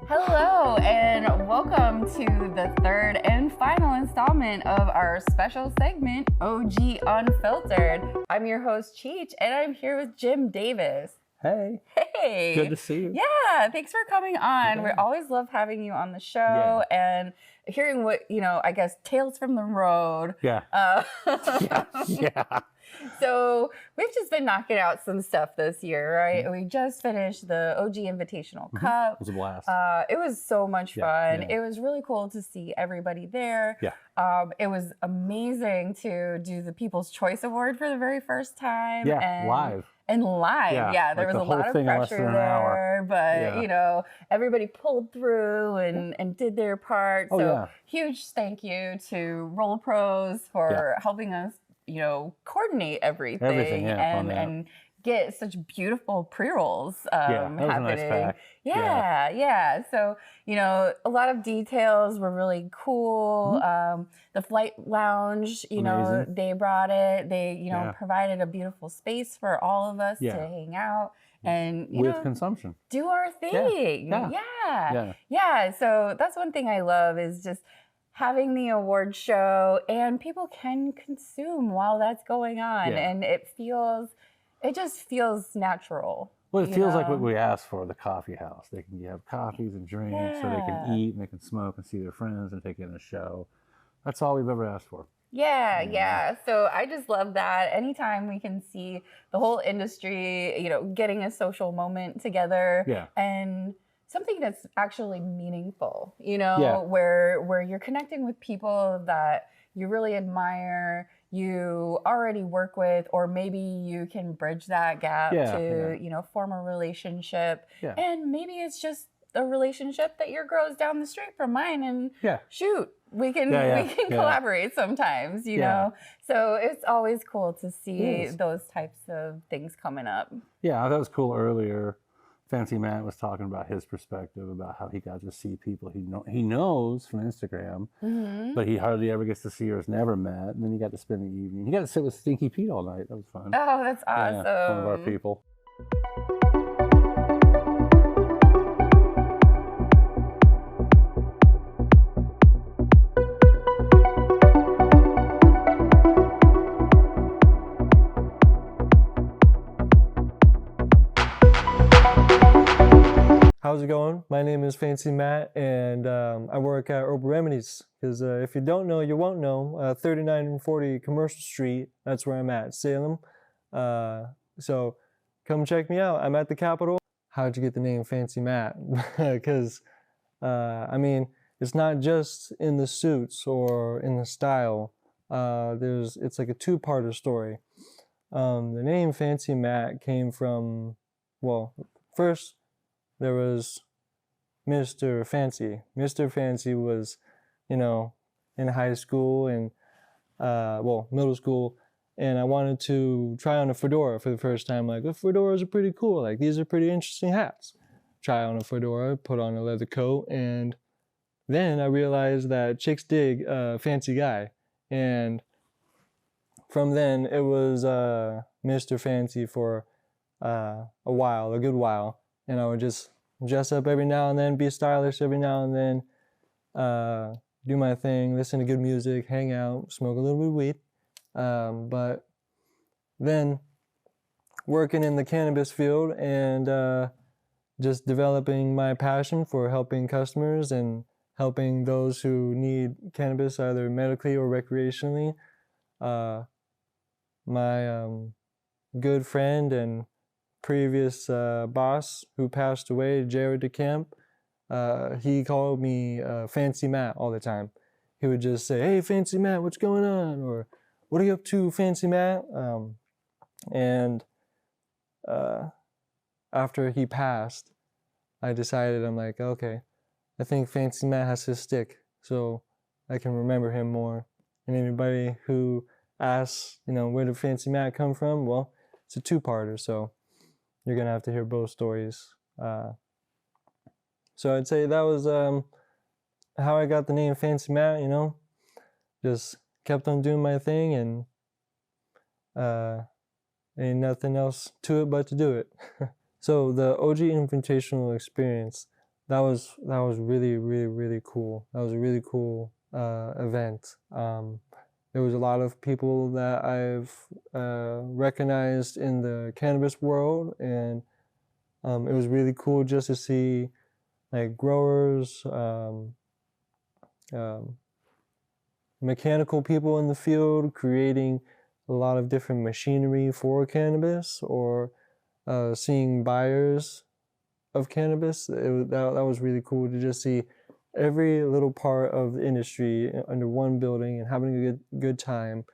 Hello, and welcome to the third and final installment of our special segment, OG Unfiltered. I'm your host, Cheech, and I'm here with Jim Davis. Hey. Hey. Good to see you. Yeah, thanks for coming on. Yeah. We always love having you on the show and hearing what, I guess, tales from the road. Yeah. Yeah. So we've just been knocking out some stuff this year, right? Mm-hmm. We just finished the OG Invitational Cup. It was a blast. It was so much fun. Yeah. It was really cool to see everybody there. Yeah. It was amazing to do the People's Choice Award for the very first time. Yeah, and live. And live, yeah, there was a lot of pressure there, but everybody pulled through and did their part. So huge thank you to Roll Pros for helping us, coordinate everything and get such beautiful pre-rolls happening. That was a nice pack. Yeah. So, a lot of details were really cool. Mm-hmm. The flight lounge, amazing. They brought it. They, provided a beautiful space for all of us to hang out and, with consumption. Do our thing. Yeah. So that's one thing I love is just having the award show and people can consume while that's going on. And it just feels natural. Well, it feels like what we asked for, the coffee house. They can have coffees and drinks, so they can eat and they can smoke and see their friends and take in a show. That's all we've ever asked for. Yeah. So I just love that. Anytime we can see the whole industry, getting a social moment together and something that's actually meaningful, where you're connecting with people that you really admire, you already work with, or maybe you can bridge that gap to, form a relationship. And maybe it's just a relationship that your grows down the street from mine and shoot, we can collaborate sometimes, you know? So it's always cool to see those types of things coming up. Yeah, I thought it was cool earlier. Fancy Matt was talking about his perspective about how he got to see people he knows from Instagram, but he hardly ever gets to see or has never met. And then he got to spend the evening. He got to sit with Stinky Pete all night. That was fun. Oh, that's awesome. Yeah, one of our people. How's it going? My name is Fancy Matt, and I work at Herbal Remedies. Because if you don't know, you won't know. 3940 Commercial Street, that's where I'm at, Salem. So come check me out. I'm at the Capitol. How'd you get the name Fancy Matt? Because, it's not just in the suits or in the style. It's like a two-parter story. The name Fancy Matt came from, first, there was Mr. Fancy. Mr. Fancy was, in high school and, middle school, and I wanted to try on a fedora for the first time. Like, fedoras are pretty cool. Like, these are pretty interesting hats. Try on a fedora, put on a leather coat, and then I realized that chicks dig a fancy guy. And from then, it was Mr. Fancy for a good while. And I would just dress up every now and then, be stylish every now and then, do my thing, listen to good music, hang out, smoke a little bit of weed. But then working in the cannabis field and just developing my passion for helping customers and helping those who need cannabis either medically or recreationally. My good friend and previous boss who passed away, Jared DeCamp, he called me Fancy Matt all the time. He would just say, "Hey, Fancy Matt, what's going on?" Or, "What are you up to, Fancy Matt?" After he passed, I decided, I'm like, okay, I think Fancy Matt has to stick so I can remember him more. And anybody who asks, where did Fancy Matt come from? Well, it's a two-parter, so you're going to have to hear both stories. So I'd say that was how I got the name Fancy Matt, Just kept on doing my thing and ain't nothing else to it but to do it. So the OG Invitational experience that was really, really, really cool. That was a really cool event. There was a lot of people that I've recognized in the cannabis world, and it was really cool just to see like growers, mechanical people in the field creating a lot of different machinery for cannabis, or seeing buyers of cannabis. That was really cool to just see every little part of the industry under one building and having a good time,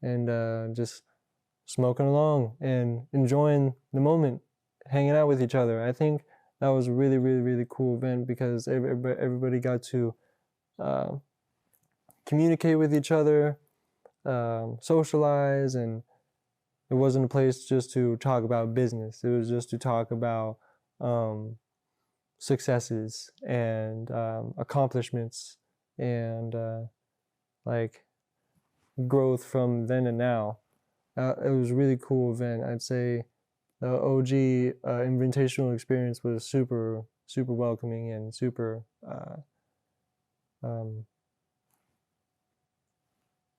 and just smoking along and enjoying the moment, hanging out with each other. I think that was a really, really, really cool event because everybody got to communicate with each other, socialize, and it wasn't a place just to talk about business. It was just to talk about successes and accomplishments and like growth from then and now. It was a really cool event. I'd say the OG Invitational experience was super, super welcoming and super,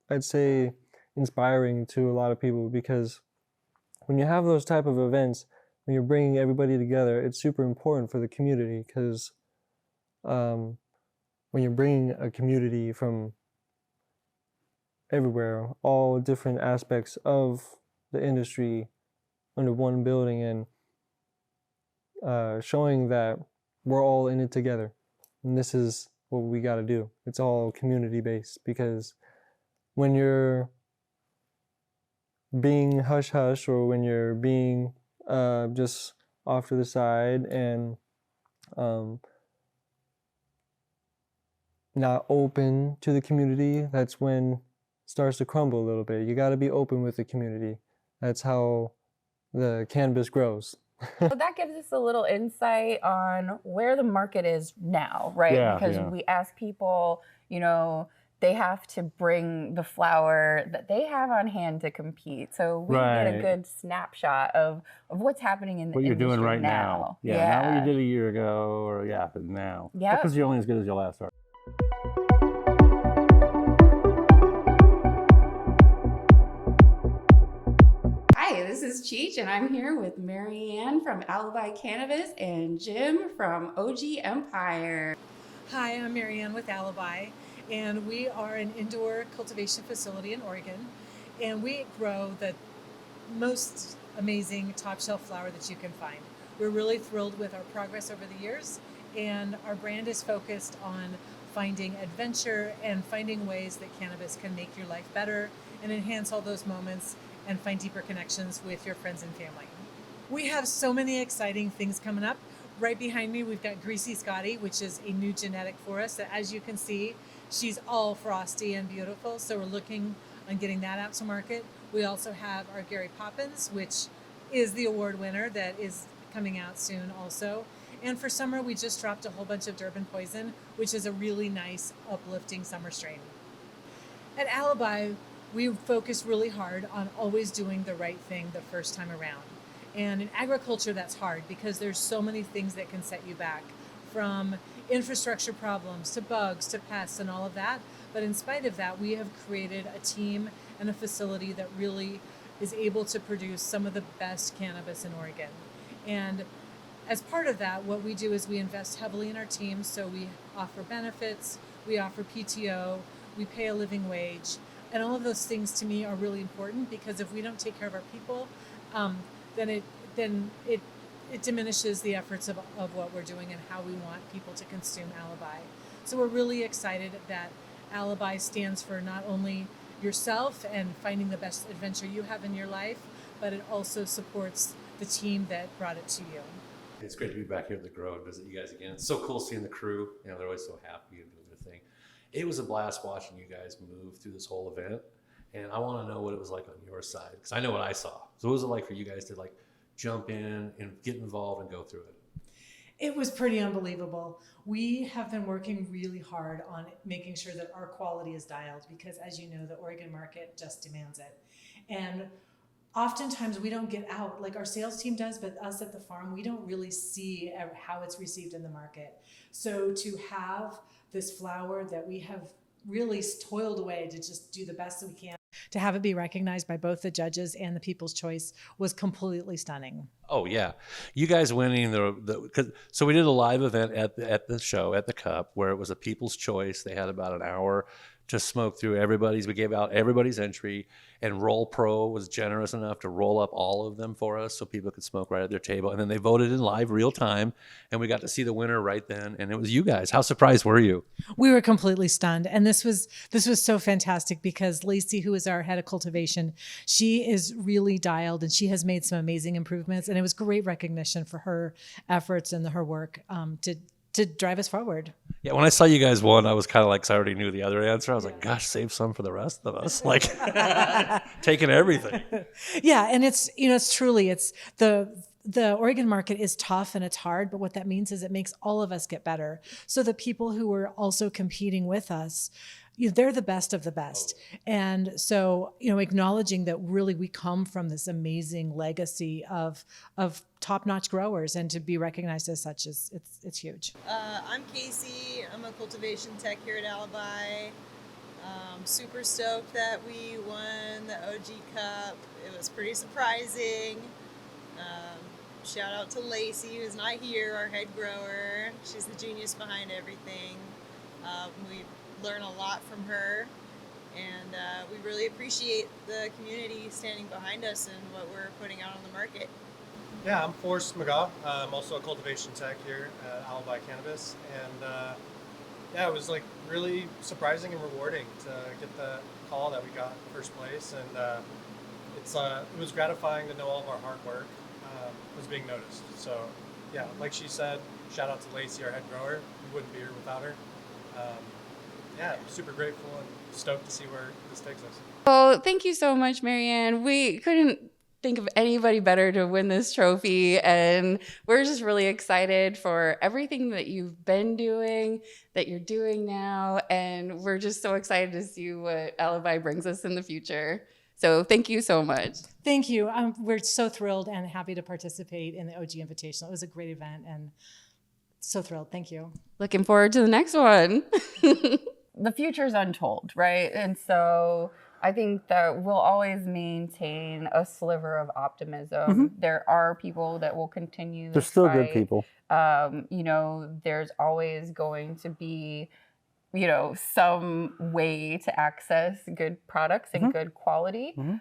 I'd say, inspiring to a lot of people, because when you have those type of events, when you're bringing everybody together, it's super important for the community, because when you're bringing a community from everywhere, all different aspects of the industry under one building, and showing that we're all in it together. And this is what we got to do. It's all community based, because when you're being hush hush, or when you're being just off to the side and not open to the community, that's when it starts to crumble a little bit. You got to be open with the community. That's how the cannabis grows. So that gives us a little insight on where the market is now, right? Yeah, because we ask people, you know, they have to bring the flower that they have on hand to compete. So we get a good snapshot of what's happening in the what you're industry doing right now. Yeah, not what you did a year ago, or but now. Yeah, because you're only as good as your last art. Hi, this is Cheech, and I'm here with Marianne from Alibi Cannabis and Jim from OG Empire. Hi, I'm Marianne with Alibi, and we are an indoor cultivation facility in Oregon, and we grow the most amazing top shelf flower that you can find. We're really thrilled with our progress over the years, and our brand is focused on finding adventure and finding ways that cannabis can make your life better and enhance all those moments and find deeper connections with your friends and family. We have so many exciting things coming up. Right behind me, we've got Greasy Scotty, which is a new genetic for us. That, as you can see, she's all frosty and beautiful. So we're looking on getting that out to market. We also have our Gary Poppins, which is the award winner, that is coming out soon also. And for summer, we just dropped a whole bunch of Durban Poison, which is a really nice, uplifting summer strain. At Alibi, we focus really hard on always doing the right thing the first time around. And in agriculture, that's hard because there's so many things that can set you back, from infrastructure problems to bugs to pests and all of that. But in spite of that, we have created a team and a facility that really is able to produce some of the best cannabis in Oregon. And as part of that, what we do is we invest heavily in our team. So we offer benefits, we offer PTO, we pay a living wage. And all of those things to me are really important, because if we don't take care of our people, then it diminishes the efforts of what we're doing and how we want people to consume Alibi. So we're really excited that Alibi stands for not only yourself and finding the best adventure you have in your life, but it also supports the team that brought it to you. It's great to be back here at the Grow and visit you guys again. It's so cool seeing the crew. You know, they're always so happy and doing their thing. It was a blast watching you guys move through this whole event, and I want to know what it was like on your side, because I know what I saw. So what was it like for you guys to like jump in and get involved and go through it? It was pretty unbelievable. We have been working really hard on making sure that our quality is dialed, because as you know, the Oregon market just demands it. And oftentimes we don't get out, like our sales team does, but us at the farm, we don't really see how it's received in the market. So to have this flower that we have really toiled away to just do the best that we can, to have it be recognized by both the judges and the People's Choice was completely stunning. Oh yeah, you guys winning so we did a live event at the show at the Cup where it was a People's Choice. They had about an hour to smoke through everybody's. We gave out everybody's entry, and Roll Pro was generous enough to roll up all of them for us so people could smoke right at their table. And then they voted in live, real time, and we got to see the winner right then. And it was you guys. How surprised were you? We were completely stunned, and this was so fantastic because Lacey, who is our head of cultivation, she is really dialed, and she has made some amazing improvements. And it was great recognition for her efforts and her work to drive us forward. Yeah, when I saw you guys won, I was kind of like, 'cause I already knew the other answer. I was like, gosh, save some for the rest of us. Like, taking everything. Yeah, and it's the Oregon market is tough and it's hard, but what that means is it makes all of us get better. So the people who are also competing with us, they're the best of the best. And so, acknowledging that really we come from this amazing legacy of top-notch growers, and to be recognized as such it's huge. I'm Casey. I'm a cultivation tech here at Alibi. Super stoked that we won the OG Cup. It was pretty surprising. Shout out to Lacey, who's not here, our head grower. She's the genius behind everything. We learn a lot from her, and we really appreciate the community standing behind us and what we're putting out on the market. Yeah, I'm Forrest McGaw. I'm also a cultivation tech here at Alibi Cannabis, and yeah, it was like really surprising and rewarding to get the call that we got in first place, and it was gratifying to know all of our hard work was being noticed. So yeah, like she said, shout out to Lacey, our head grower. We wouldn't be here without her. Yeah, super grateful and stoked to see where this takes us. Well, thank you so much, Marianne. We couldn't think of anybody better to win this trophy, and we're just really excited for everything that you've been doing, that you're doing now, and we're just so excited to see what Alibi brings us in the future. So thank you so much. Thank you. We're so thrilled and happy to participate in the OG Invitational. It was a great event, and so thrilled. Thank you. Looking forward to the next one. The future's untold, right? And so I think that we'll always maintain a sliver of optimism. Mm-hmm. There are people that will continue. There's still good people. There's always going to be, some way to access good products and good quality. Mm-hmm.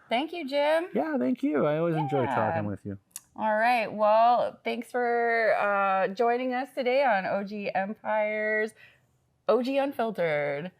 Thank you, Jim. Yeah, thank you. I always enjoy talking with you. All right. Well, thanks for joining us today on OG Empire's OG Unfiltered.